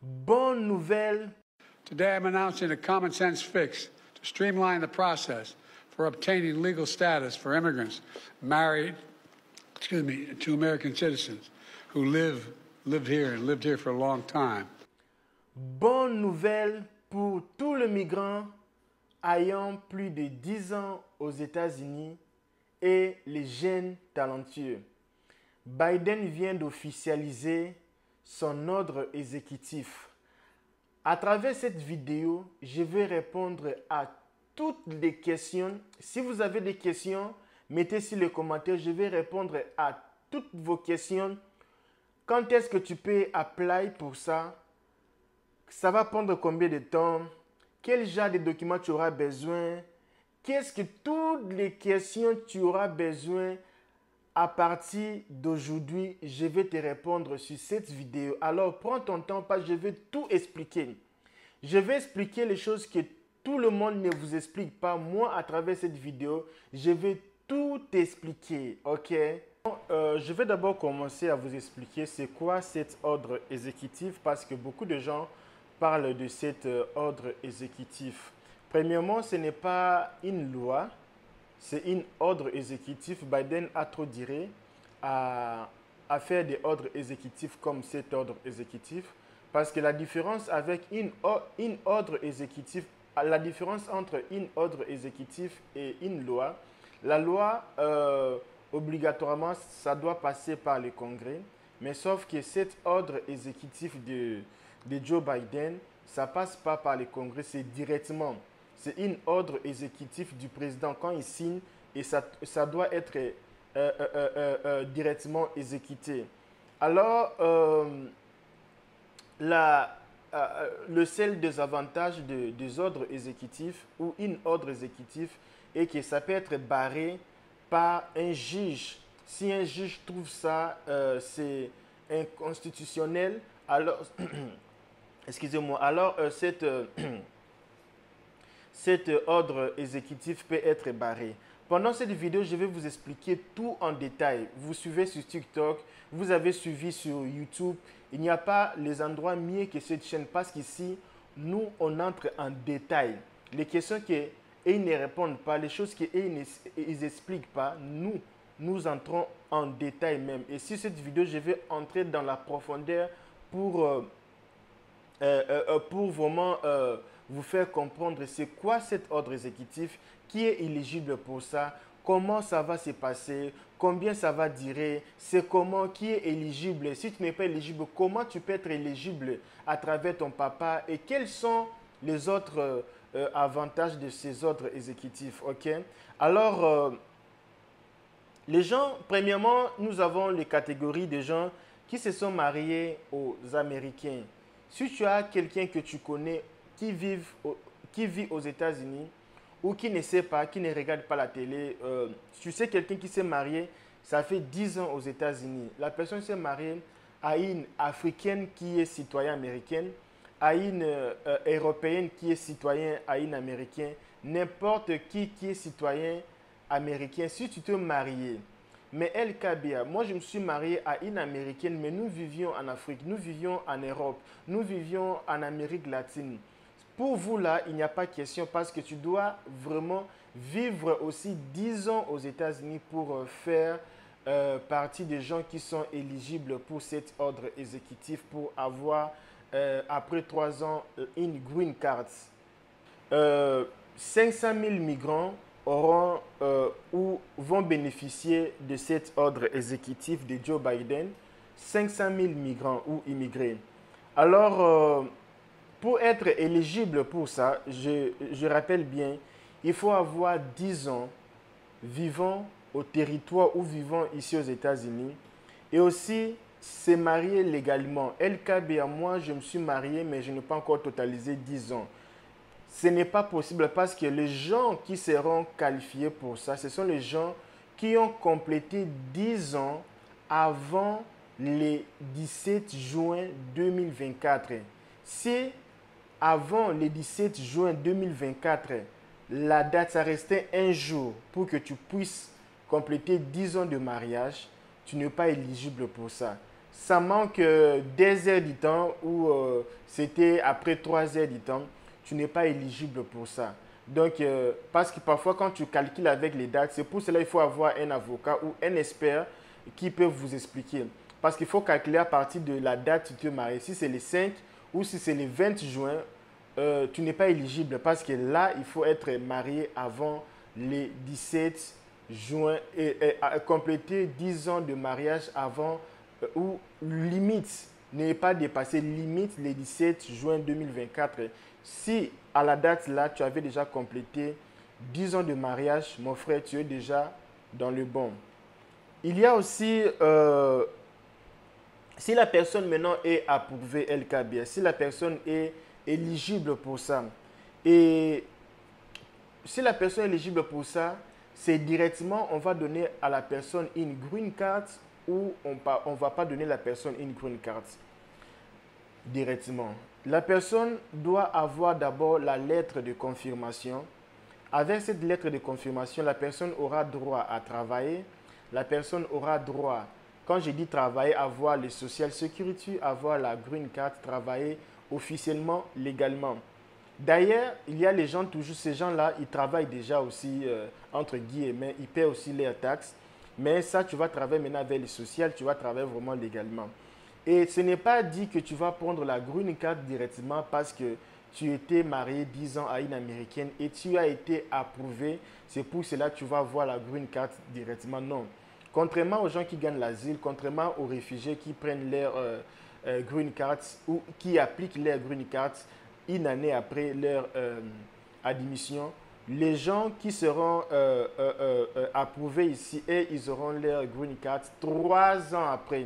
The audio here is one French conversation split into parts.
Bonne nouvelle. Today I'm announcing a common sense fix to streamline the process for obtaining legal status for immigrants married, to American citizens who lived here for a long time. Bonne nouvelle pour tous les migrants ayant plus de 10 ans aux États-Unis et les jeunes talentueux. Biden vient d'officialiser son ordre exécutif. À travers cette vidéo, je vais répondre à toutes les questions. Si vous avez des questions, mettez sur les commentaires. Je vais répondre à toutes vos questions. Quand est-ce que tu peux apply pour ça? Ça va prendre combien de temps? Quel genre de documents tu auras besoin? Qu'est-ce que toutes les questions tu auras besoin? À partir d'aujourd'hui, je vais te répondre sur cette vidéo. Alors, prends ton temps parce que je vais tout expliquer. Je vais expliquer les choses que tout le monde ne vous explique pas. Moi, à travers cette vidéo, je vais tout expliquer. OK? Je vais d'abord commencer à vous expliquer c'est quoi cet ordre exécutif parce que beaucoup de gens parlent de cet ordre exécutif. Premièrement, ce n'est pas une loi. C'est un ordre exécutif. Biden a trop duré à faire des ordres exécutifs comme cet ordre exécutif. Parce que la différence avec un ordre exécutif, la différence entre un ordre exécutif et une loi, la loi, obligatoirement, ça doit passer par le Congrès. Mais sauf que cet ordre exécutif de Joe Biden, ça ne passe pas par le Congrès, c'est directement. C'est un ordre exécutif du président quand il signe et ça doit être directement exécuté. Alors, le seul désavantage des ordres exécutifs ou un ordre exécutif est que ça peut être barré par un juge. Si un juge trouve ça, c'est inconstitutionnel, alors, excusez-moi, alors cet ordre exécutif peut être barré. Pendant cette vidéo, je vais vous expliquer tout en détail. Vous suivez sur TikTok, vous avez suivi sur YouTube. Il n'y a pas les endroits mieux que cette chaîne parce qu'ici, nous, on entre en détail. Les questions qu'ils ne répondent pas, les choses qu'ils n'expliquent pas, nous entrons en détail même. Et sur cette vidéo, je vais entrer dans la profondeur pour vraiment vous faire comprendre c'est quoi cet ordre exécutif, qui est éligible pour ça, comment ça va se passer, combien ça va durer, c'est comment, qui est éligible. Si tu n'es pas éligible, comment tu peux être éligible à travers ton papa et quels sont les autres avantages de ces ordres exécutifs. Ok? Alors, les gens, premièrement, nous avons les catégories de gens qui se sont mariés aux Américains. Si tu as quelqu'un que tu connais qui vit aux États-Unis ou qui ne sait pas, qui ne regarde pas la télé, tu sais quelqu'un qui s'est marié, ça fait 10 ans aux États-Unis. La personne s'est mariée à une Africaine qui est citoyenne américaine, à une Européenne qui est citoyenne à une Américaine, n'importe qui est citoyen américain. Si tu te maries, mais El Kabia, moi je me suis marié à une Américaine, mais nous vivions en Afrique, nous vivions en Europe, nous vivions en Amérique latine. Pour vous là, il n'y a pas question parce que tu dois vraiment vivre aussi 10 ans aux États-Unis pour faire partie des gens qui sont éligibles pour cet ordre exécutif pour avoir après 3 ans une green card. 500 000 migrants auront ou vont bénéficier de cet ordre exécutif de Joe Biden, 500 000 migrants ou immigrés. Alors, pour être éligible pour ça, je rappelle bien, il faut avoir 10 ans vivant au territoire ou vivant ici aux États-Unis et aussi se marier légalement. LKBA, moi, je me suis marié, mais je n'ai pas encore totalisé 10 ans. Ce n'est pas possible parce que les gens qui seront qualifiés pour ça, ce sont les gens qui ont complété 10 ans avant le 17 juin 2024. Si avant le 17 juin 2024, la date, ça restait un jour pour que tu puisses compléter 10 ans de mariage, tu n'es pas éligible pour ça. ça manque des heures du temps ou c'était après 3 heures du temps, tu n'es pas éligible pour ça. Donc, parce que parfois, quand tu calcules avec les dates, c'est pour cela qu'il faut avoir un avocat ou un expert qui peut vous expliquer. Parce qu'il faut calculer à partir de la date où tu te maries. Si c'est le 5 ou si c'est le 20 juin, tu n'es pas éligible parce que là, il faut être marié avant le 17 juin et compléter 10 ans de mariage avant ou limite, n'est pas dépassé limite le 17 juin 2024. Si à la date là, tu avais déjà complété 10 ans de mariage, mon frère, tu es déjà dans le bon. Il y a aussi, si la personne maintenant est approuvée LKBS, si la personne est éligible pour ça, et si la personne est éligible pour ça, c'est directement, on va donner à la personne une green card ou on ne va pas donner à la personne une green card directement. La personne doit avoir d'abord la lettre de confirmation. Avec cette lettre de confirmation, la personne aura droit à travailler. La personne aura droit, quand je dis travailler, avoir le social security, avoir la green card, travailler officiellement, légalement. D'ailleurs, il y a les gens, toujours ces gens-là, ils travaillent déjà aussi, entre guillemets, ils paient aussi leurs taxes. Mais ça, tu vas travailler maintenant avec le social, tu vas travailler vraiment légalement. Et ce n'est pas dit que tu vas prendre la green card directement parce que tu étais marié 10 ans à une américaine et tu as été approuvé. C'est pour cela que tu vas avoir la green card directement. Non. Contrairement aux gens qui gagnent l'asile, contrairement aux réfugiés qui prennent leur green card ou qui appliquent leur green card une année après leur admission, les gens qui seront approuvés ici et ils auront leur green card 3 ans après.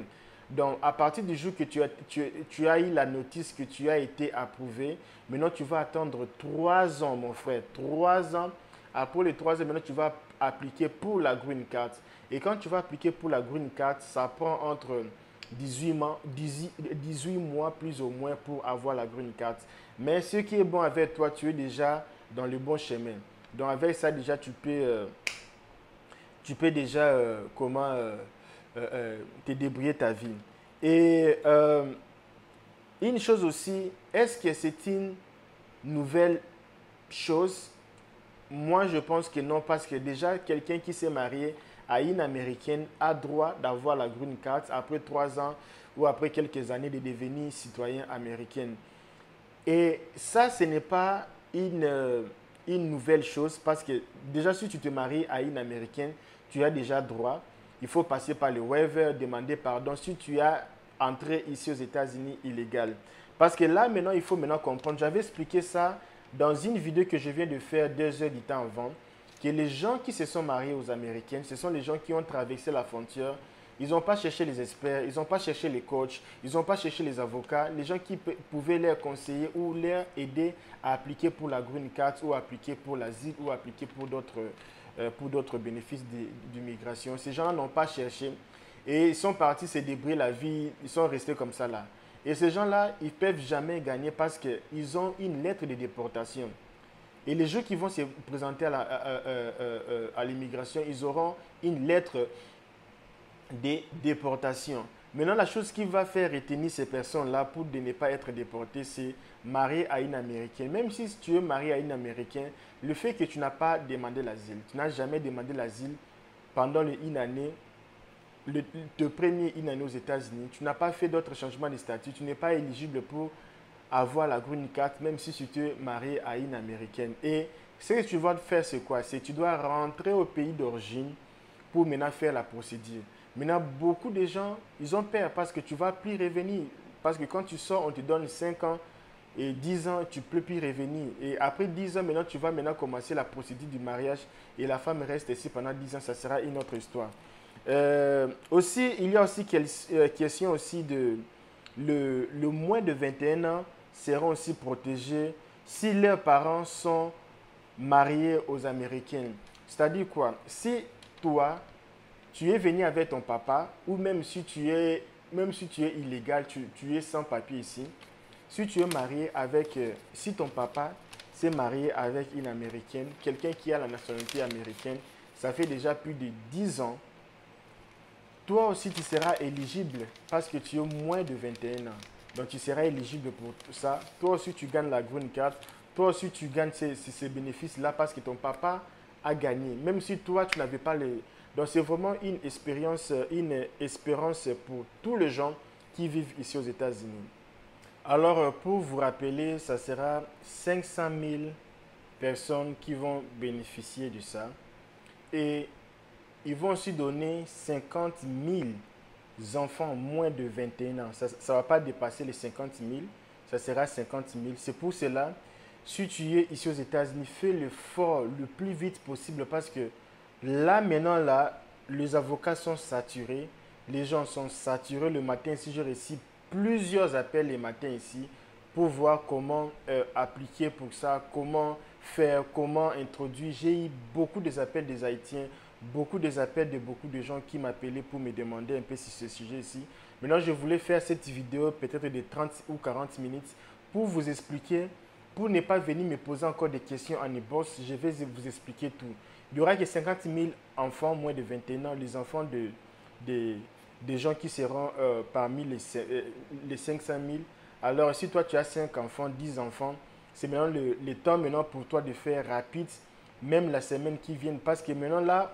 Donc, à partir du jour que tu as eu la notice que tu as été approuvé, maintenant tu vas attendre 3 ans, mon frère. 3 ans. Après les 3 ans, maintenant tu vas appliquer pour la green card. Et quand tu vas appliquer pour la green card, ça prend entre 18 mois plus ou moins pour avoir la green card. Mais ce qui est bon avec toi, tu es déjà dans le bon chemin. Donc avec ça, déjà, tu peux déjà te débrouiller ta vie. Et une chose aussi, est-ce que c'est une nouvelle chose? Moi, je pense que non, parce que déjà, quelqu'un qui s'est marié à une américaine a droit d'avoir la green card après 3 ans ou après quelques années de devenir citoyen américain. Et ça, ce n'est pas une nouvelle chose parce que déjà, si tu te maries à une américaine, tu as déjà droit. Il faut passer par le waiver, demander pardon si tu as entré ici aux États-Unis illégal. Parce que là, maintenant, il faut maintenant comprendre. J'avais expliqué ça dans une vidéo que je viens de faire 2 heures du temps avant, que les gens qui se sont mariés aux Américaines, ce sont les gens qui ont traversé la frontière. Ils n'ont pas cherché les experts, ils n'ont pas cherché les coachs, ils n'ont pas cherché les avocats, les gens qui pouvaient leur conseiller ou leur aider à appliquer pour la green card ou appliquer pour l'asile ou appliquer pour d'autres bénéfices d'immigration. Ces gens n'ont pas cherché et ils sont partis se débrouiller la vie, ils sont restés comme ça là. Et ces gens-là, ils ne peuvent jamais gagner parce qu'ils ont une lettre de déportation. Et les gens qui vont se présenter à l'immigration, ils auront une lettre de déportation. Maintenant, la chose qui va faire retenir ces personnes-là pour de ne pas être déportées, c'est marier à une Américaine. Même si tu es marié à une Américaine, le fait que tu n'as pas demandé l'asile, tu n'as jamais demandé l'asile pendant une année, le premier une année aux États-Unis, tu n'as pas fait d'autres changements de statut, tu n'es pas éligible pour avoir la green card, même si tu te marié à une Américaine. Et ce que tu vas faire, c'est quoi? C'est que tu dois rentrer au pays d'origine pour maintenant faire la procédure. Maintenant, beaucoup de gens, ils ont peur parce que tu ne vas plus revenir. Parce que quand tu sors, on te donne 5 ans et 10 ans, tu ne peux plus revenir. Et après 10 ans, maintenant, tu vas maintenant commencer la procédure du mariage et la femme reste ici pendant 10 ans. Ça sera une autre histoire. Aussi, il y a aussi question aussi de le moins de 21 ans seront aussi protégés si leurs parents sont mariés aux Américains. C'est-à-dire quoi? Si toi, tu es venu avec ton papa, ou même si tu es illégal, tu es sans papier ici, si tu es marié avec, si ton papa s'est marié avec une Américaine, quelqu'un qui a la nationalité américaine, ça fait déjà plus de 10 ans, toi aussi tu seras éligible parce que tu as moins de 21 ans. Donc tu seras éligible pour tout ça. Toi aussi tu gagnes la green card. Toi aussi tu gagnes ces bénéfices-là parce que ton papa a gagné. Même si toi tu n'avais pas les... Donc c'est vraiment une espérance pour tous les gens qui vivent ici aux États-Unis. Alors pour vous rappeler, ça sera 500 000 personnes qui vont bénéficier de ça. Et ils vont aussi donner 50 000 enfants moins de 21 ans. Ça ne va pas dépasser les 50 000, ça sera 50 000. C'est pour cela, si tu es ici aux États-Unis, fais l'effort le plus vite possible parce que là, maintenant, là, les avocats sont saturés, les gens sont saturés. Le matin, si je réussis plusieurs appels les matins ici pour voir comment appliquer pour ça, comment faire, comment introduire. J'ai eu beaucoup d'appels des Haïtiens, beaucoup d'appels de beaucoup de gens qui m'appelaient pour me demander un peu sur ce sujet ici. Maintenant, je voulais faire cette vidéo peut-être de 30 ou 40 minutes pour vous expliquer, pour ne pas venir me poser encore des questions en e-boss, je vais vous expliquer tout. Il y aura que 50 000 enfants moins de 21 ans, les enfants des gens qui seront parmi les 500 000. Alors, si toi tu as 5 enfants, 10 enfants, c'est maintenant le temps maintenant pour toi de faire rapide, même la semaine qui vient. Parce que maintenant là,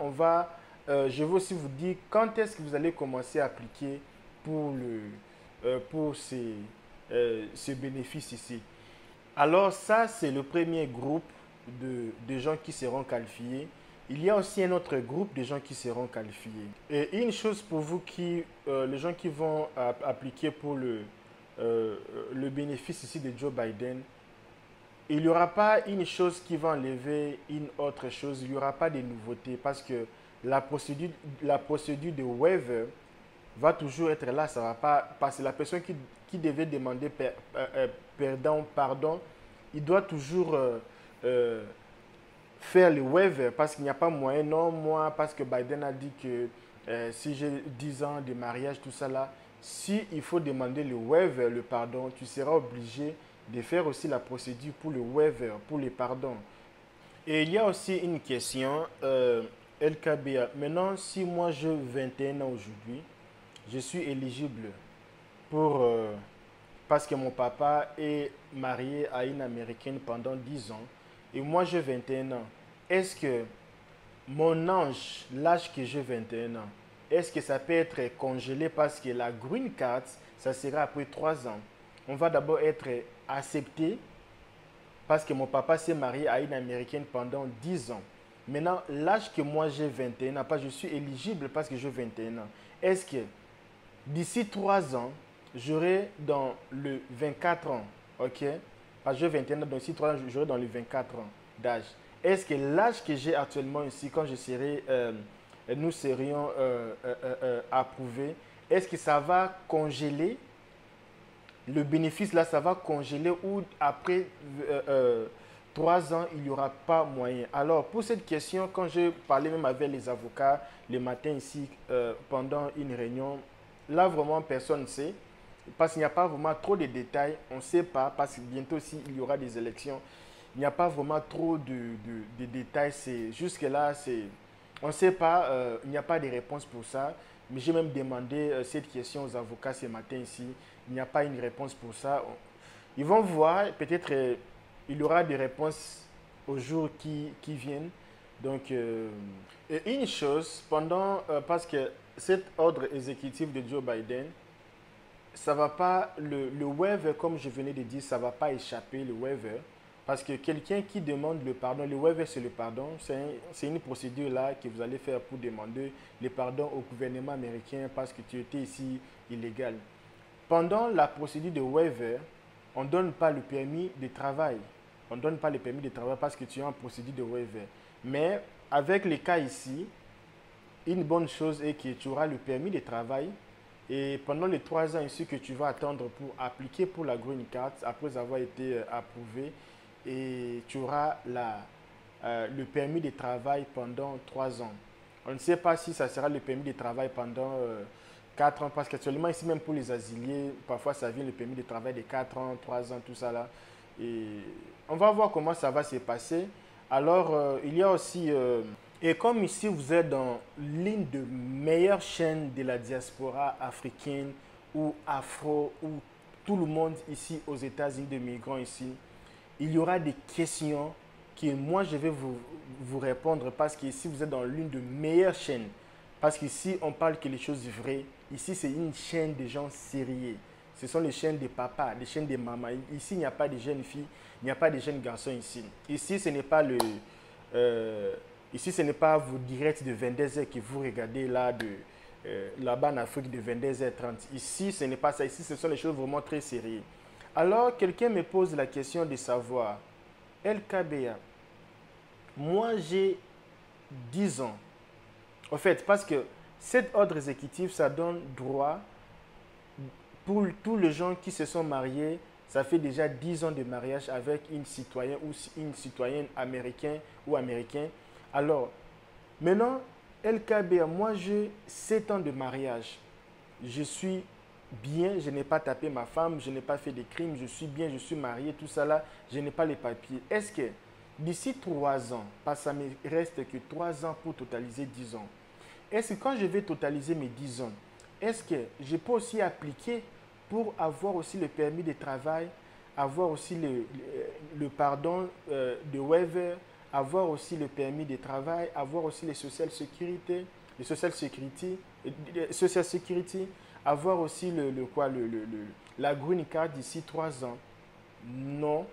je veux aussi vous dire quand est-ce que vous allez commencer à appliquer pour ce bénéfice ici. Alors ça, c'est le premier groupe de gens qui seront qualifiés. Il y a aussi un autre groupe de gens qui seront qualifiés. Et une chose pour vous, les gens qui vont appliquer pour le bénéfice ici de Joe Biden, il n'y aura pas une chose qui va enlever une autre chose. Il n'y aura pas de nouveautés parce que la procédure de waiver va toujours être là. Ça va pas passer. La personne qui devait demander pardon, il doit toujours faire le waiver parce qu'il n'y a pas moyen. Non, moi, parce que Biden a dit que si j'ai 10 ans de mariage, tout ça là, si il faut demander le waiver, le pardon, tu seras obligé de faire aussi la procédure pour le waiver, pour le pardon. Et il y a aussi une question, LKBA. Maintenant, si moi j'ai 21 ans aujourd'hui, je suis éligible pour... parce que mon papa est marié à une Américaine pendant 10 ans et moi j'ai 21 ans. Est-ce que mon âge, l'âge que j'ai 21 ans, est-ce que ça peut être congelé parce que la green card, ça sera après 3 ans. On va d'abord être accepté parce que mon papa s'est marié à une Américaine pendant 10 ans. Maintenant, l'âge que moi j'ai 21 ans, je suis éligible parce que j'ai 21 ans. Est-ce que d'ici 3 ans, j'aurai dans le 24 ans, ok? Parce que j'ai 21 ans, donc d'ici 3 ans, j'aurai dans les 24 ans d'âge. Est-ce que l'âge que j'ai actuellement ici, quand nous serions approuvés, est-ce que ça va congeler le bénéfice là, ça va congeler ou après 3 ans, il n'y aura pas moyen. Alors, pour cette question, quand je parlais même avec les avocats le matin ici, pendant une réunion, là, vraiment, personne ne sait. Parce qu'il n'y a pas vraiment trop de détails. On ne sait pas, parce que bientôt aussi, il y aura des élections. Il n'y a pas vraiment trop de détails. Jusque-là, on ne sait pas. Il n'y a pas de réponse pour ça. Mais j'ai même demandé cette question aux avocats ce matin ici. Il n'y a pas une réponse pour ça. Ils vont voir. Peut-être il y aura des réponses aux jours qui viennent. Donc, et une chose, parce que cet ordre exécutif de Joe Biden, ça va pas, le waiver, comme je venais de dire, ça ne va pas échapper, le waiver. Parce que quelqu'un qui demande le pardon, le waiver c'est le pardon, c'est une procédure là que vous allez faire pour demander le pardon au gouvernement américain parce que tu étais ici illégal. Pendant la procédure de waiver, on ne donne pas le permis de travail. On ne donne pas le permis de travail parce que tu es en procédure de waiver. Mais avec les cas ici, une bonne chose est que tu auras le permis de travail. Et pendant les 3 ans ici que tu vas attendre pour appliquer pour la green card, après avoir été approuvé, et tu auras le permis de travail pendant 3 ans. On ne sait pas si ça sera le permis de travail pendant 4 ans, parce qu'actuellement ici, même pour les asiliers, parfois ça vient le permis de travail de 4 ans, 3 ans, tout ça là. Et on va voir comment ça va se passer. Alors, il y a aussi Et comme ici, vous êtes dans l'une des meilleures chaînes de la diaspora africaine ou afro, ou tout le monde ici aux États-Unis, des migrants ici, il y aura des questions que moi je vais vous répondre parce qu'ici vous êtes dans l'une des meilleures chaînes. Parce qu'ici on parle que les choses vraies. Ici c'est une chaîne de gens sérieux. Ce sont les chaînes des papas, les chaînes des mamans. Ici il n'y a pas de jeunes filles, il n'y a pas de jeunes garçons ici. Ici ce n'est pas euh, ici ce n'est pas vos directs de 22h que vous regardez là là-bas en Afrique de 22h30. Ici ce n'est pas ça. Ici ce sont les choses vraiment très sérieuses. Alors, quelqu'un me pose la question de savoir, LKBA, moi j'ai 10 ans. En fait, parce que cet ordre exécutif, ça donne droit pour tous les gens qui se sont mariés, ça fait déjà 10 ans de mariage avec une citoyenne ou une citoyenne américaine ou américain. Alors, maintenant, LKBA, moi j'ai 7 ans de mariage. Je suis bien, je n'ai pas tapé ma femme, je n'ai pas fait de crimes, je suis bien, je suis marié, tout ça là, je n'ai pas les papiers. Est-ce que d'ici 3 ans, parce que ça me reste que 3 ans pour totaliser 10 ans, est-ce que quand je vais totaliser mes 10 ans, est-ce que je peux aussi appliquer pour avoir aussi le permis de travail, avoir aussi le pardon de waiver, avoir aussi le permis de travail, avoir aussi les social security, social security, avoir aussi la green card d'ici 3 ans. Non,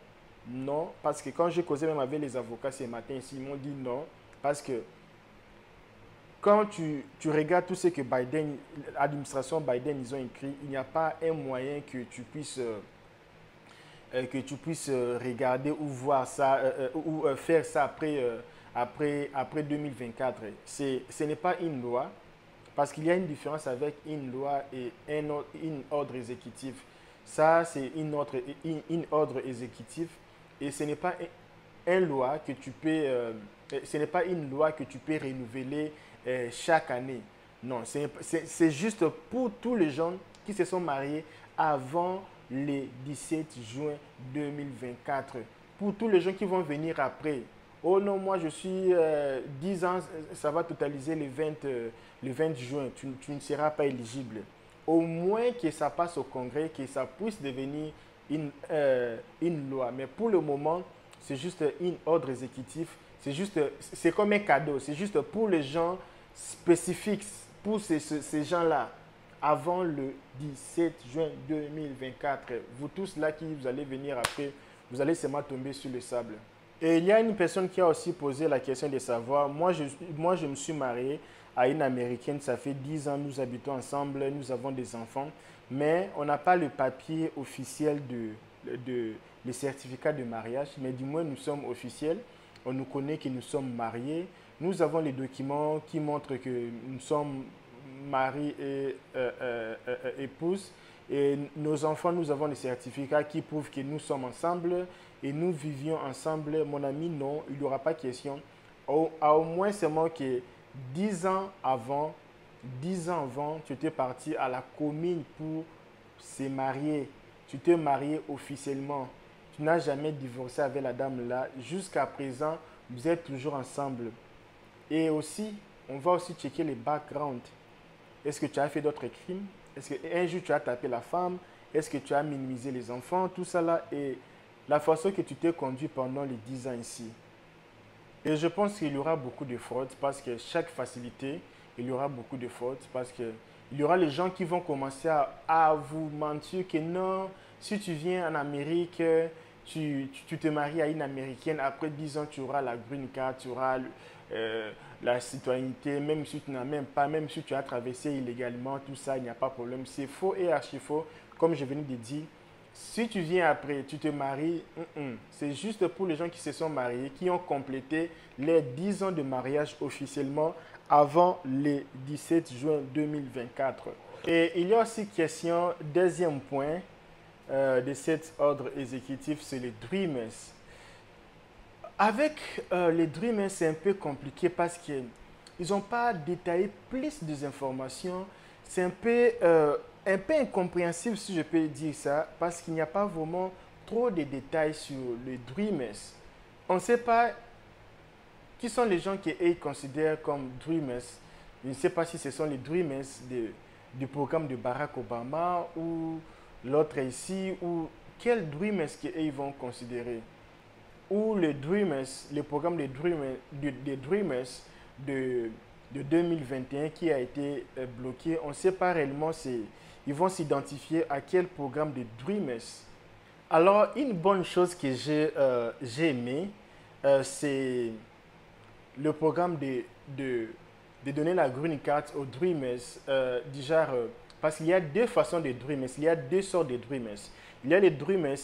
non, parce que quand j'ai causé même avec les avocats ce matin ici, ils m'ont dit non, parce que quand tu regardes tout ce que Biden, l'administration Biden, ils ont écrit, il n'y a pas un moyen que tu puisses regarder ou voir ça, ou faire ça après 2024. Ce n'est pas une loi, parce qu'il y a une différence avec une loi et un ordre exécutif. Ça, c'est une ordre exécutif et ce n'est pas une loi que tu peux, ce n'est pas une loi que tu peux renouveler chaque année. Non, c'est juste pour tous les gens qui se sont mariés avant le 17 juin 2024. Pour tous les gens qui vont venir après. Oh non, moi je suis 10 ans, ça va totaliser le 20 juin. Tu ne seras pas éligible. Au moins que ça passe au Congrès, que ça puisse devenir une loi. Mais pour le moment, c'est juste un ordre exécutif. C'est comme un cadeau. C'est juste pour les gens spécifiques, pour ces gens-là, avant le 17 juin 2024. Vous tous là qui vous allez venir après, vous allez seulement tomber sur le sable. Et il y a une personne qui a aussi posé la question de savoir, moi je me suis marié à une Américaine, ça fait 10 ans, nous habitons ensemble, nous avons des enfants, mais on n'a pas le papier officiel le certificat de mariage, mais du moins nous sommes officiels, on nous connaît que nous sommes mariés, nous avons les documents qui montrent que nous sommes mari et épouse. Et nos enfants, nous avons des certificats qui prouvent que nous sommes ensemble et nous vivions ensemble. Mon ami, non, il n'y aura pas question. Au moins seulement que 10 ans avant, tu étais parti à la commune pour se marier. Tu t'es marié officiellement. Tu n'as jamais divorcé avec la dame là. Jusqu'à présent, vous êtes toujours ensemble. Et aussi, on va aussi checker les backgrounds. Est-ce que tu as fait d'autres crimes? Est-ce qu'un jour tu as tapé la femme? Est-ce que tu as minimisé les enfants? Tout ça là et la façon que tu t'es conduit pendant les 10 ans ici. Et je pense qu'il y aura beaucoup de fraudes parce que chaque facilité, il y aura beaucoup de fraudes parce que il y aura les gens qui vont commencer à vous mentir que non, si tu viens en Amérique, tu te maries à une Américaine, après 10 ans, tu auras la green card, tu auras la citoyenneté, même si tu n'as même pas, même si tu as traversé illégalement, tout ça, il n'y a pas de problème. C'est faux et archi faux, comme je venais de dire. Si tu viens après, tu te maries, c'est juste pour les gens qui se sont mariés, qui ont complété les 10 ans de mariage officiellement avant le 17 juin 2024. Et il y a aussi question, deuxième point de cet ordre exécutif, c'est les Dreamers. Avec les Dreamers, c'est un peu compliqué parce qu'ils n'ont pas détaillé plus des informations. C'est un peu incompréhensible, si je peux dire ça, parce qu'il n'y a pas vraiment trop de détails sur les Dreamers. On ne sait pas qui sont les gens qu'ils considèrent comme dreamers? Je ne sais pas si ce sont les dreamers du programme de Barack Obama ou l'autre ici, ou quels dreamers qu'ils vont considérer? Ou les dreamers, le programme des dreamers de, de 2021 qui a été bloqué, on ne sait pas réellement, ils vont s'identifier à quel programme de dreamers. Alors, une bonne chose que j'ai aimé, c'est le programme de donner la green card aux dreamers, du genre, parce qu'il y a deux façons de dreamers, il y a deux sortes de dreamers. Il y a les dreamers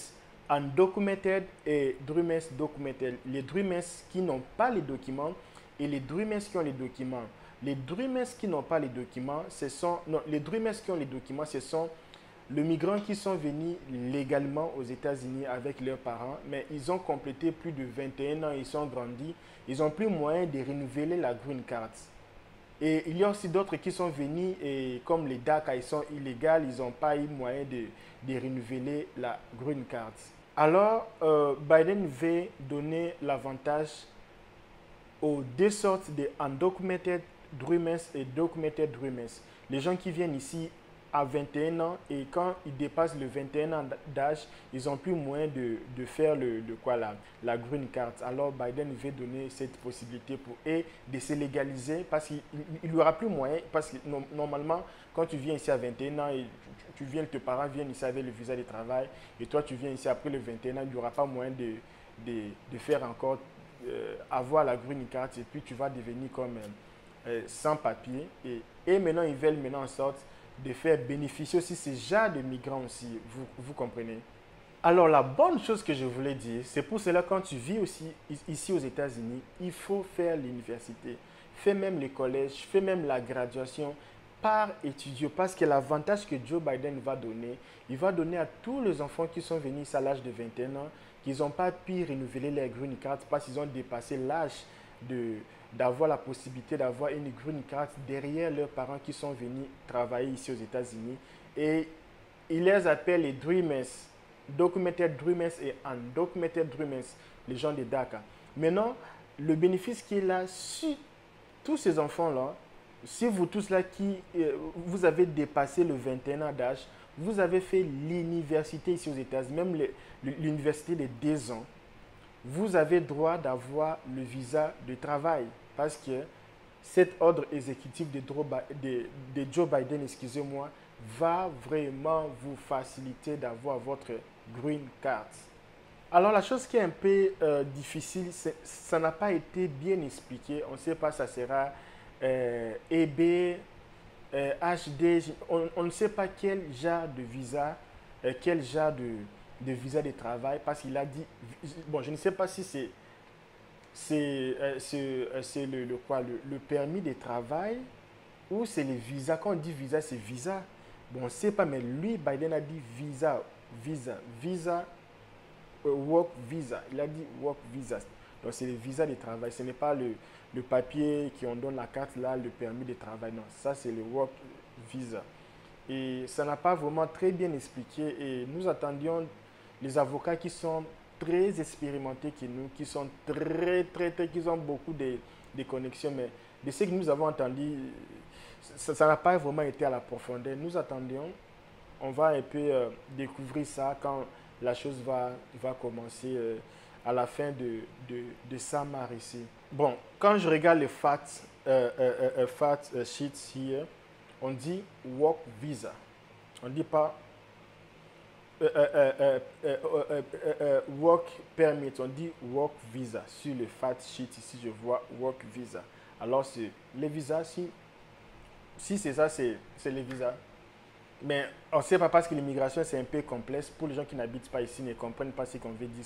undocumented et dreamers documented. Les dreamers qui n'ont pas les documents et les dreamers qui ont les documents. Les dreamers qui n'ont pas les documents, les dreamers qui ont les documents, ce sont les migrants qui sont venus légalement aux États-Unis avec leurs parents, mais ils ont complété plus de 21 ans, ils sont grandis, ils n'ont plus moyen de renouveler la green card. Et il y a aussi d'autres qui sont venus, et comme les DACA, ils sont illégaux, ils n'ont pas eu moyen de renouveler la green card. Alors, Biden veut donner l'avantage aux deux sortes de undocumented dreamers et documented dreamers. Les gens qui viennent ici à 21 ans et quand ils dépassent le 21 ans d'âge, ils n'ont plus moyen de faire la green card. Alors Biden veut donner cette possibilité pour eux de se légaliser parce qu'il n'y aura plus moyen. Parce que normalement, quand tu viens ici à 21 ans et tes parents viennent ici avec le visa de travail et toi tu viens ici après le 21 ans, il n'y aura pas moyen de faire encore, avoir la green card et puis tu vas devenir comme sans papier. Et maintenant, ils veulent en sorte de faire bénéficier aussi ces genres de migrants aussi, vous comprenez? Alors la bonne chose que je voulais dire, c'est pour cela quand tu vis aussi ici aux États-Unis, il faut faire l'université, fais même le collège, fais même la graduation par étudiant parce que l'avantage que Joe Biden va donner, il va donner à tous les enfants qui sont venus à l'âge de 21 ans, qu'ils n'ont pas pu renouveler leur green card parce qu'ils ont dépassé l'âge d'avoir la possibilité d'avoir une green card derrière leurs parents qui sont venus travailler ici aux États-Unis. Et ils les appellent les dreamers, documented dreamers et undocumented dreamers, les gens de DACA. Maintenant, le bénéfice qui est là, si tous ces enfants-là, si vous tous là vous avez dépassé le 21 ans d'âge, vous avez fait l'université ici aux États-Unis, même l'université de 2 ans, vous avez droit d'avoir le visa de travail parce que cet ordre exécutif de Joe Biden, excusez-moi, va vraiment vous faciliter d'avoir votre green card. Alors la chose qui est un peu difficile, ça n'a pas été bien expliqué. On ne sait pas si ça sera EB, HD, on ne sait pas quel genre de visa, quel genre de visa de travail, parce qu'il a dit, bon, je ne sais pas si c'est le permis de travail ou c'est le visa. Quand on dit visa, c'est visa. Bon, on ne sait pas, mais lui, Biden a dit visa, work visa. Il a dit work visa. Donc, c'est le visa de travail. Ce n'est pas le papier qui on donne la carte là, le permis de travail. Non, ça, c'est le work visa. Et ça n'a pas vraiment très bien expliqué. Et nous attendions les avocats qui sont très expérimentés que nous, qui sont qui ont beaucoup de connexions. Mais de ce que nous avons entendu, ça n'a pas vraiment été à la profondeur. Nous attendions, on va un peu découvrir ça quand la chose va commencer à la fin de Samar ici. Bon, quand je regarde les fact sheets here, on dit work visa. On ne dit pas work permit, on dit work visa. Sur le fact sheet ici, je vois work visa. Alors, c'est les visas, si c'est ça, c'est les visas. Mais on ne sait pas parce que l'immigration, c'est un peu complexe. Pour les gens qui n'habitent pas ici, ne comprennent pas ce qu'on veut dire.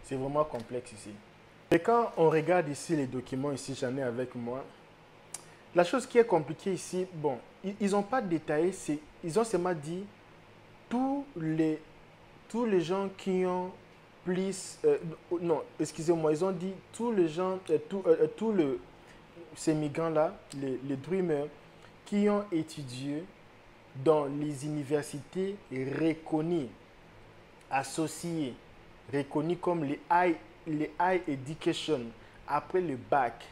C'est vraiment complexe ici. Et quand on regarde ici les documents, ici, j'en ai avec moi. La chose qui est compliquée ici, bon, ils n'ont pas détaillé, ils ont seulement dit tous les gens qui ont plus... non, excusez-moi, ils ont dit tous les gens, ces migrants-là, les dreamers, qui ont étudié dans les universités reconnues, associées, reconnues comme les high education, après le bac,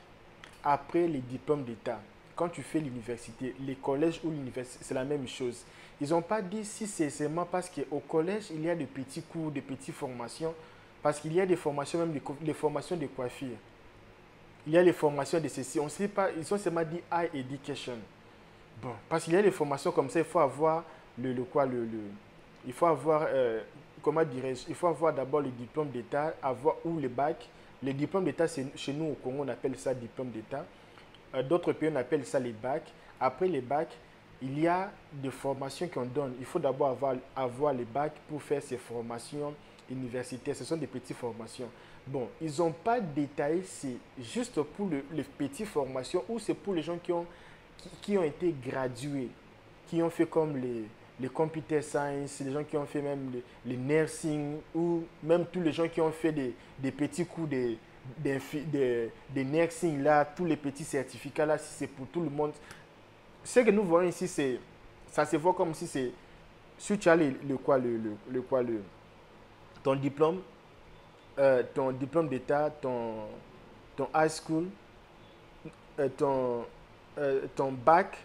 après les diplômes d'État, quand tu fais l'université, les collèges ou l'université, c'est la même chose. Ils n'ont pas dit si c'est seulement parce qu'au collège, il y a des petits cours, des petites formations, parce qu'il y a des formations, même des formations de coiffure. Il y a les formations de ceci. On ne sait pas, ils ont seulement dit high education. Bon, parce qu'il y a des formations comme ça, il faut avoir il faut avoir, comment dirais-je, il faut avoir d'abord le diplôme d'État, avoir ou le bac. Le diplôme d'État, chez nous au Congo, on appelle ça diplôme d'État. D'autres pays, on appelle ça les bacs. Après les bacs, il y a des formations qu'on donne. Il faut d'abord avoir les bacs pour faire ces formations universitaires. Ce sont des petites formations. Bon, ils n'ont pas détaillé, c'est juste pour les petites formations ou c'est pour les gens qui ont été gradués, qui ont fait comme les computer science, les gens qui ont fait même les nursing ou même tous les gens qui ont fait des petits cours de nursing là, tous les petits certificats là, si c'est pour tout le monde. Ce que nous voyons ici, ça se voit comme si c'est, si tu as ton diplôme, ton diplôme d'État, ton high school, ton bac,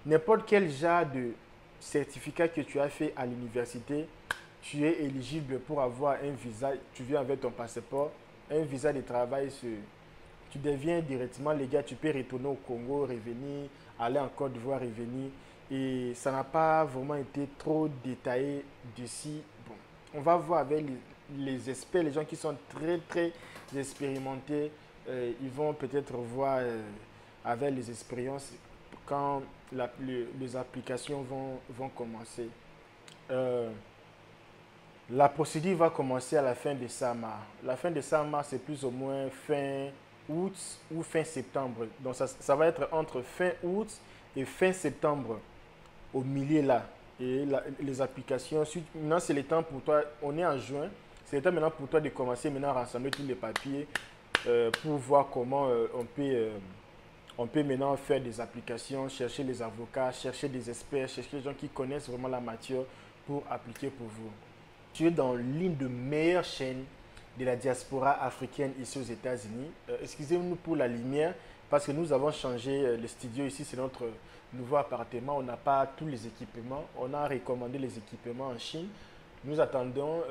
n'importe quel genre de certificat que tu as fait à l'université, tu es éligible pour avoir un visa. Tu viens avec ton passeport, un visa de travail. Tu deviens directement légal. Tu peux retourner au Congo, revenir, aller en Côte d'Ivoire, revenir. Et ça n'a pas vraiment été trop détaillé d'ici. Bon, on va voir avec les experts, les gens qui sont très, très expérimentés. Ils vont peut-être voir avec les expériences quand les applications vont commencer. Euh, la procédure va commencer à la fin de SAMA. La fin de SAMA, c'est plus ou moins fin août ou fin septembre. Donc ça va être entre fin août et fin septembre, au milieu là. Et les applications, maintenant c'est le temps pour toi, on est en juin, c'est le temps maintenant pour toi de commencer maintenant à rassembler tous les papiers pour voir comment on peut maintenant faire des applications, chercher les avocats, chercher des experts, chercher les gens qui connaissent vraiment la matière pour appliquer pour vous. Tu es dans l'une des meilleures chaînes de la diaspora africaine ici aux États-Unis. Excusez-nous pour la lumière, parce que nous avons changé le studio ici, c'est notre nouveau appartement. On n'a pas tous les équipements. On a recommandé les équipements en Chine. Nous attendons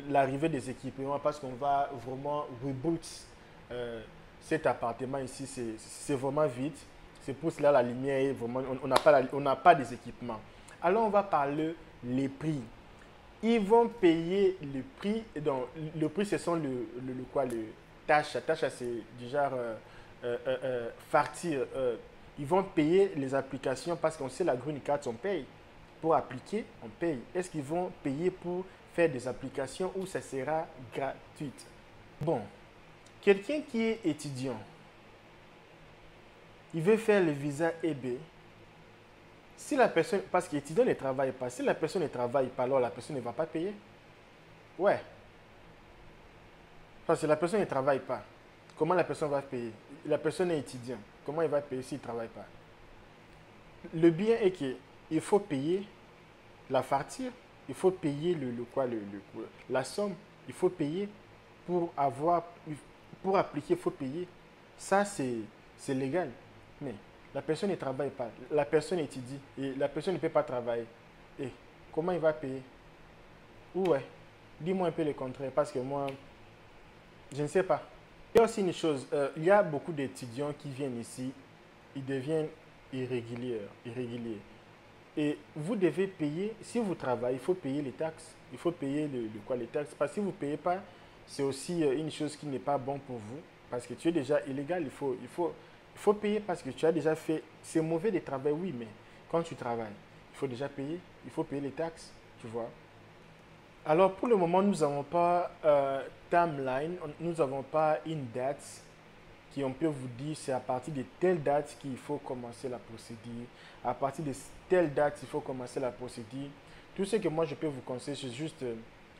l'arrivée des équipements parce qu'on va vraiment reboot cet appartement ici. C'est vraiment vide. C'est pour cela la lumière est vraiment. On n'a pas des équipements. Alors on va parler les prix. Ils vont payer le prix. Donc, le prix, ce sont le tâche. Tâche, c'est du genre fartir. Ils vont payer les applications parce qu'on sait la green card, on paye. Pour appliquer, on paye. Est-ce qu'ils vont payer pour faire des applications ou ça sera gratuit? Bon, quelqu'un qui est étudiant, il veut faire le visa EB. Si la personne, parce que l'étudiant ne travaille pas, si la personne ne travaille pas, alors la personne ne va pas payer. Ouais. Parce que la personne ne travaille pas. Comment la personne va payer? La personne est étudiante. Comment il va payer s'il ne travaille pas? Le bien est qu'il faut payer la facture, il faut payer la somme, il faut payer pour appliquer, il faut payer. Ça, c'est légal. Mais la personne ne travaille pas, la personne étudie et la personne ne peut pas travailler. Et comment il va payer? Ouais, dis-moi un peu le contraire parce que moi, je ne sais pas. Il y a aussi une chose, il y a beaucoup d'étudiants qui viennent ici, ils deviennent irréguliers. Et vous devez payer, si vous travaillez, il faut payer les taxes. Il faut payer les taxes. Parce que si vous ne payez pas, c'est aussi une chose qui n'est pas bon pour vous. Parce que tu es déjà illégal, il faut payer parce que tu as déjà fait. C'est mauvais de travailler, oui, mais quand tu travailles, il faut déjà payer. Il faut payer les taxes, tu vois. Alors pour le moment, nous n'avons pas timeline, nous n'avons pas une date qui on peut vous dire c'est à partir de telle date qu'il faut commencer la procédure. À partir de telle date, il faut commencer la procédure. Tout ce que moi je peux vous conseiller, c'est juste, il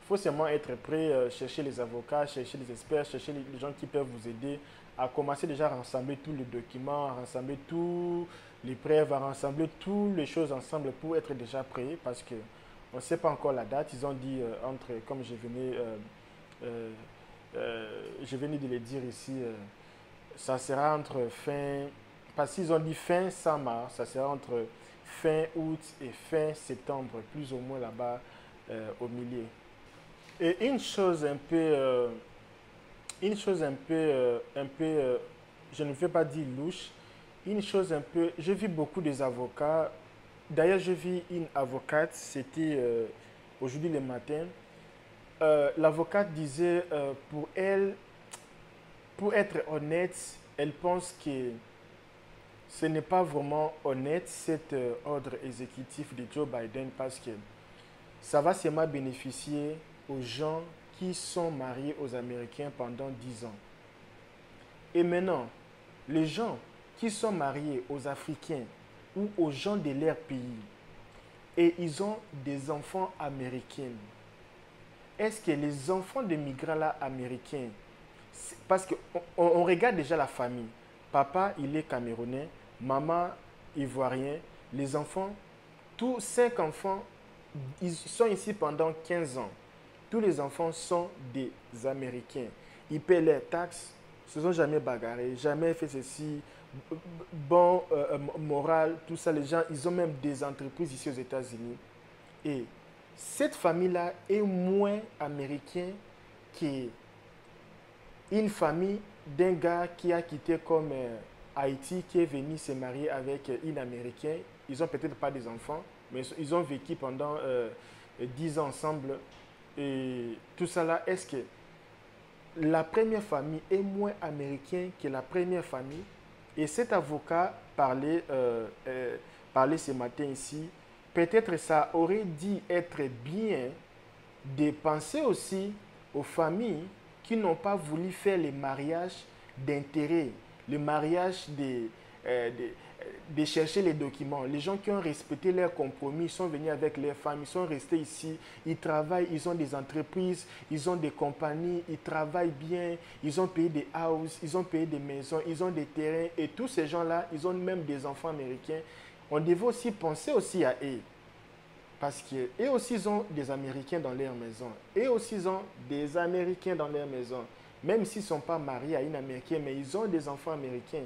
faut seulement être prêt, chercher les avocats, chercher les experts, chercher les gens qui peuvent vous aider à commencer déjà à rassembler tous les documents, à rassembler tous les preuves, à rassembler toutes les choses ensemble pour être déjà prêt parce que on ne sait pas encore la date. Ils ont dit entre, comme je venais je venais de le dire ici, ça sera entre fin, parce qu'ils ont dit fin sans mars, ça sera entre fin août et fin septembre, plus ou moins là-bas au milieu. Et une chose je ne vais pas dire louche, une chose un peu, je vis beaucoup des avocats. D'ailleurs, je vis une avocate, c'était aujourd'hui le matin. L'avocate disait, pour elle, pour être honnête, elle pense que ce n'est pas vraiment honnête cet ordre exécutif de Joe Biden parce que ça va seulement bénéficier aux gens qui sont mariés aux Américains pendant 10 ans. Et maintenant, les gens qui sont mariés aux Africains ou aux gens de leur pays et ils ont des enfants américains, est-ce que les enfants des migrants là américains, parce qu'on regarde déjà la famille, papa il est camerounais, maman ivoirien, les enfants, tous 5 enfants, ils sont ici pendant 15 ans. Tous les enfants sont des Américains. Ils paient leurs taxes, ne se sont jamais bagarrés, jamais fait ceci, bon moral, tout ça. Les gens, ils ont même des entreprises ici aux États-Unis. Et cette famille-là est moins américaine qu'une famille d'un gars qui a quitté comme Haïti, qui est venu se marier avec une Américaine. Ils n'ont peut-être pas des enfants, mais ils ont vécu pendant 10 ans ensemble. Et tout ça là, est-ce que la première famille est moins américaine que la première famille? Et cet avocat parlait ce matin ici, peut-être ça aurait dû être bien de penser aussi aux familles qui n'ont pas voulu faire les mariages d'intérêt, le mariage de chercher les documents. Les gens qui ont respecté leurs compromis, ils sont venus avec leurs femmes, ils sont restés ici, ils travaillent, ils ont des entreprises, ils ont des compagnies, ils travaillent bien, ils ont payé des houses, ils ont payé des maisons, ils ont des terrains et tous ces gens-là, ils ont même des enfants américains. On devait aussi penser aussi à eux. Parce qu'eux aussi, ils ont des Américains dans leur maison. Eux aussi, ils ont des Américains dans leur maison. Même s'ils ne sont pas mariés à une Américaine, mais ils ont des enfants américains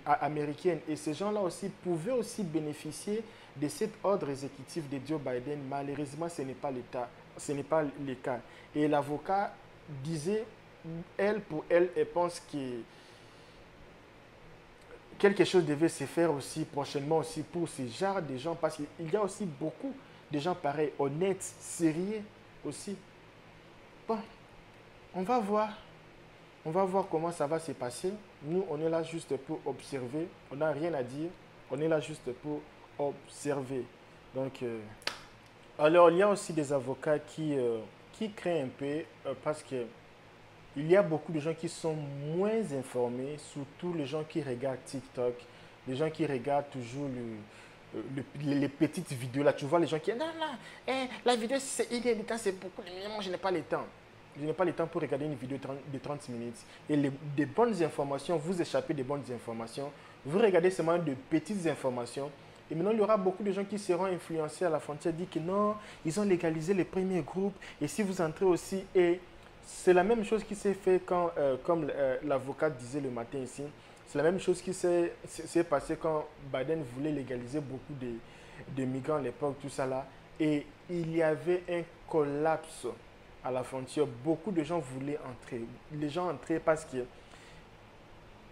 américaines. Et ces gens-là aussi pouvaient aussi bénéficier de cet ordre exécutif de Joe Biden. Malheureusement, ce n'est pas l'état, ce n'est pas le cas. Et l'avocat disait, pour elle, elle pense que quelque chose devait se faire aussi prochainement aussi pour ce genre de gens, parce qu'il y a aussi beaucoup de gens pareils, honnêtes, sérieux aussi. Bon, on va voir. On va voir comment ça va se passer. Nous, on est là juste pour observer. On n'a rien à dire. On est là juste pour observer. Donc, alors, il y a aussi des avocats qui craignent un peu parce que il y a beaucoup de gens qui sont moins informés, surtout les gens qui regardent TikTok, les gens qui regardent toujours les petites vidéos. Là, tu vois les gens qui disent, non, non, la vidéo, c'est 1 heure de temps, c'est beaucoup. Moi, je n'ai pas le temps. Je n'ai pas le temps pour regarder une vidéo de 30 minutes. Et des bonnes informations, vous échappez des bonnes informations. Vous regardez seulement de petites informations. Et maintenant, il y aura beaucoup de gens qui seront influencés à la frontière, disent que non, ils ont légalisé les premiers groupes. Et si vous entrez aussi, et c'est la même chose qui s'est fait quand, comme l'avocat disait le matin ici, c'est la même chose qui s'est passé quand Biden voulait légaliser beaucoup de migrants à l'époque, tout ça là. Et il y avait un collapse à la frontière. Beaucoup de gens voulaient entrer. Les gens entraient parce que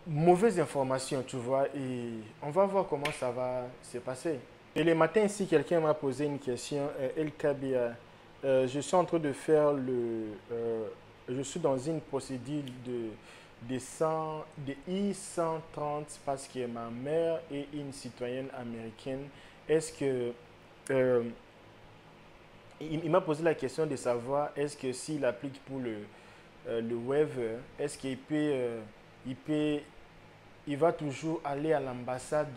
mauvaise information, tu vois. Et on va voir comment ça va se passer. Et le matin ici, quelqu'un m'a posé une question. El Kabia, je suis en train de faire je suis dans une procédure de I-130 parce que ma mère est une citoyenne américaine. Est-ce que il m'a posé la question de savoir est-ce que s'il applique pour le waiver, est-ce il va toujours aller à l'ambassade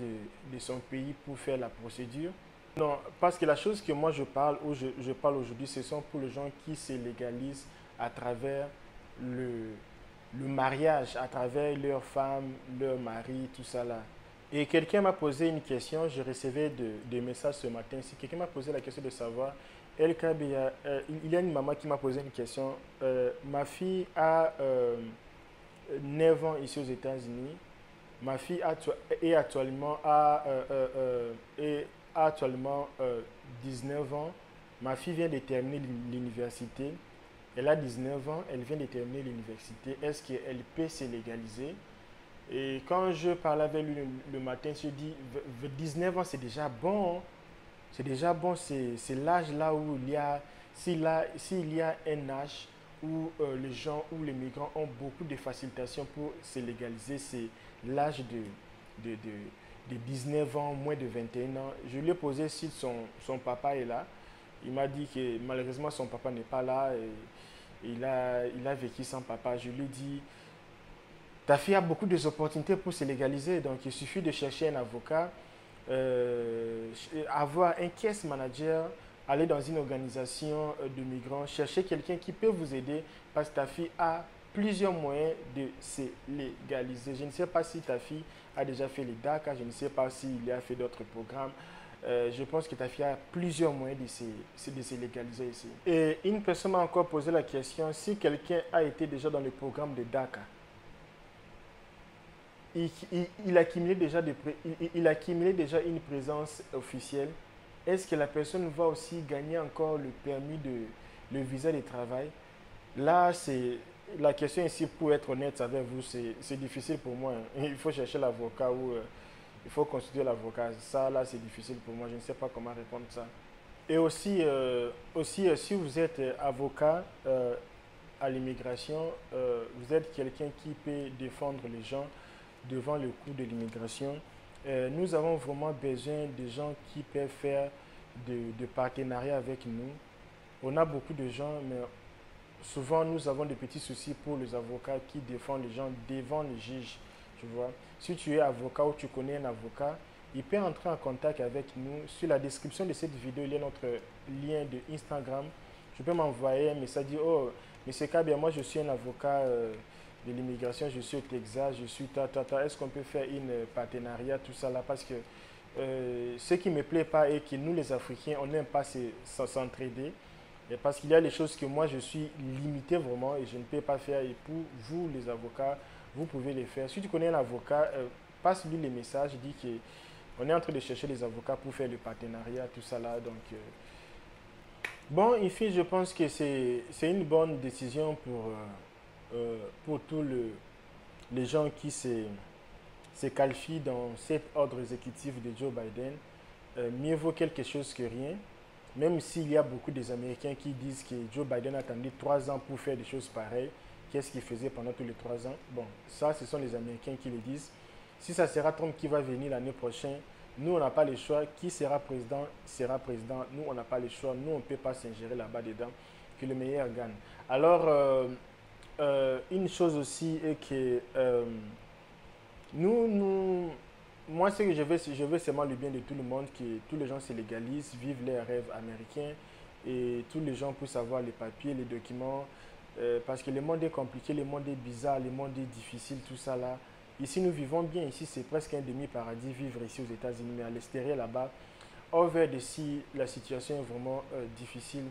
de son pays pour faire la procédure? Non, parce que la chose que moi je parle aujourd'hui, ce sont pour les gens qui se légalisent à travers le mariage, à travers leur femme, leur mari, tout ça là. Et quelqu'un m'a posé une question, je recevais des messages ce matin. Si quelqu'un m'a posé la question de savoir, LKB, il y a une maman qui m'a posé une question. Ma fille a 9 ans ici aux États-Unis. Ma fille est actuellement, est actuellement 19 ans. Ma fille vient de terminer l'université. Elle a 19 ans, elle vient de terminer l'université. Est-ce qu'elle peut se légaliser? Et quand je parlais avec lui le matin, je dis 19 ans, c'est déjà bon, hein. C'est déjà bon, c'est l'âge là où s'il y a un âge où les gens, où les migrants ont beaucoup de facilitations pour se légaliser, c'est l'âge de 19 ans, moins de 21 ans. Je lui ai posé si son papa est là. Il m'a dit que malheureusement son papa n'est pas là et il a vécu sans papa. Je lui ai dit, ta fille a beaucoup d'opportunités pour se légaliser, donc il suffit de chercher un avocat, avoir un case manager, aller dans une organisation de migrants, chercher quelqu'un qui peut vous aider parce que ta fille a plusieurs moyens de se légaliser. Je ne sais pas si ta fille a déjà fait les DACA, je ne sais pas s'il a fait d'autres programmes. Je pense que ta fille a plusieurs moyens de se légaliser ici. Et une personne m'a encore posé la question, si quelqu'un a été déjà dans le programme de DACA, il accumulé déjà une présence officielle. Est-ce que la personne va aussi gagner encore le permis le visa de travail? Là, c'est la question ici, pour être honnête avec vous, c'est difficile pour moi, hein. Il faut chercher l'avocat ou il faut consulter l'avocat. Ça, là, c'est difficile pour moi. Je ne sais pas comment répondre à ça. Et aussi si vous êtes avocat à l'immigration, vous êtes quelqu'un qui peut défendre les gens devant le coût de l'immigration. Nous avons vraiment besoin de gens qui peuvent faire de partenariats avec nous. On a beaucoup de gens, mais souvent nous avons des petits soucis pour les avocats qui défendent les gens devant les juges. Tu vois. Si tu es avocat ou tu connais un avocat, il peut entrer en contact avec nous. Sur la description de cette vidéo, il y a notre lien de Instagram. Tu peux m'envoyer un message, dire, oh, Monsieur Kabia, moi je suis un avocat de l'immigration, je suis au Texas, je suis est-ce qu'on peut faire une partenariat, tout ça là, parce que ce qui ne me plaît pas est que nous les Africains, on n'aime pas s'entraider, parce qu'il y a des choses que moi je suis limité vraiment et je ne peux pas faire, et pour vous les avocats, vous pouvez les faire. Si tu connais un avocat, passe-lui les messages, dis qu'on est en train de chercher des avocats pour faire le partenariat, tout ça là, donc... Bon, ici, je pense que c'est une bonne décision pour tous les gens qui se qualifient dans cet ordre exécutif de Joe Biden. Mieux vaut quelque chose que rien, même s'il y a beaucoup des Américains qui disent que Joe Biden a attendu 3 ans pour faire des choses pareilles. Qu'est-ce qu'il faisait pendant tous les 3 ans? Bon, ça, ce sont les Américains qui le disent. Si ça sera Trump qui va venir l'année prochaine, nous, on n'a pas le choix. Qui sera président, sera président. Nous, on n'a pas le choix. Nous, on ne peut pas s'ingérer là-bas dedans. Que le meilleur gagne. Alors, une chose aussi est que moi, ce que je veux seulement le bien de tout le monde, que tous les gens se légalisent, vivent leurs rêves américains et tous les gens puissent avoir les papiers, les documents. Parce que le monde est compliqué, le monde est bizarre, le monde est difficile, tout ça là. Ici, nous vivons bien. Ici, c'est presque un demi-paradis vivre ici aux États-Unis. Mais à l'extérieur, là-bas, over d'ici, la situation est vraiment difficile.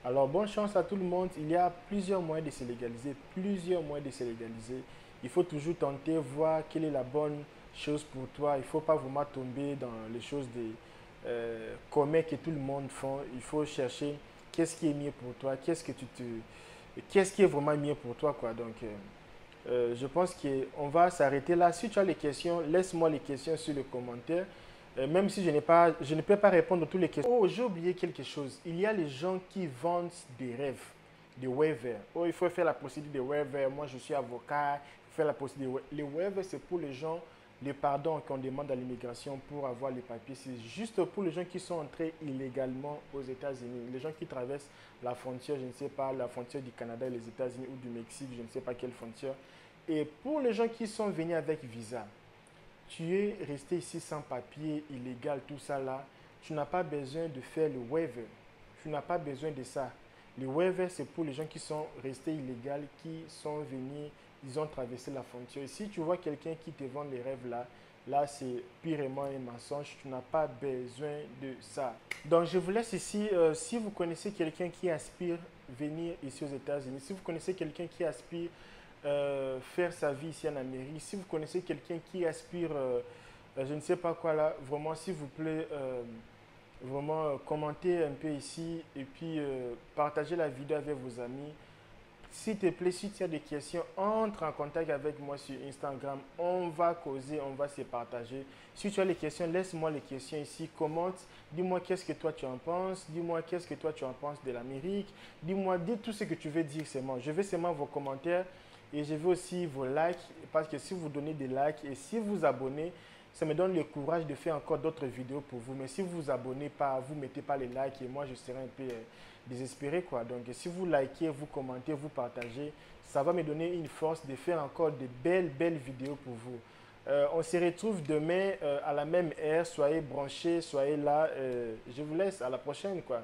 Alors, bonne chance à tout le monde. Il y a plusieurs moyens de se légaliser. Plusieurs moyens de se légaliser. Il faut toujours tenter, voir quelle est la bonne chose pour toi. Il ne faut pas vraiment tomber dans les choses communes que tout le monde fait. Il faut chercher qu'est-ce qui est mieux pour toi. Qu'est-ce qui est vraiment mieux pour toi, quoi. Donc... je pense qu'on va s'arrêter là. Si tu as les questions, laisse-moi les questions sur les commentaires. Même si je ne peux pas répondre à toutes les questions. Oh, j'ai oublié quelque chose. Il y a les gens qui vendent des rêves, des waivers. Oh, il faut faire la procédure des waivers. Moi, je suis avocat. Il faut faire la procédure. Les waivers, c'est pour les gens, les pardons qu'on demande à l'immigration pour avoir les papiers. C'est juste pour les gens qui sont entrés illégalement aux États-Unis. Les gens qui traversent la frontière, je ne sais pas, la frontière du Canada et les États-Unis ou du Mexique, je ne sais pas quelle frontière. Et pour les gens qui sont venus avec visa, tu es resté ici sans papier, illégal, tout ça là, tu n'as pas besoin de faire le waiver. Tu n'as pas besoin de ça. Le waiver, c'est pour les gens qui sont restés illégaux, qui sont venus, ils ont traversé la frontière. Si tu vois quelqu'un qui te vend les rêves là, Là, c'est purement un mensonge. Tu n'as pas besoin de ça. Donc, je vous laisse ici. Si vous connaissez quelqu'un qui aspire venir ici aux États-Unis, si vous connaissez quelqu'un qui aspire faire sa vie ici en Amérique, si vous connaissez quelqu'un qui aspire, je ne sais pas quoi là, vraiment, s'il vous plaît, vraiment, commentez un peu ici et puis partagez la vidéo avec vos amis. S'il te plaît, si tu as des questions, entre en contact avec moi sur Instagram. On va causer, on va se partager. Si tu as les questions, laisse-moi les questions ici. Commente. Dis-moi qu'est-ce que toi tu en penses. Dis-moi qu'est-ce que toi tu en penses de l'Amérique. Dis-moi, dis tout ce que tu veux dire seulement. Je veux seulement vos commentaires et je veux aussi vos likes. Parce que si vous donnez des likes et si vous abonnez, ça me donne le courage de faire encore d'autres vidéos pour vous. Mais si vous vous abonnez pas, vous ne mettez pas les likes et moi je serai un peu désespéré quoi. Donc si vous likez, vous commentez, vous partagez, ça va me donner une force de faire encore de belles vidéos pour vous. On se retrouve demain à la même heure. Soyez branchés, soyez là. Je vous laisse à la prochaine quoi.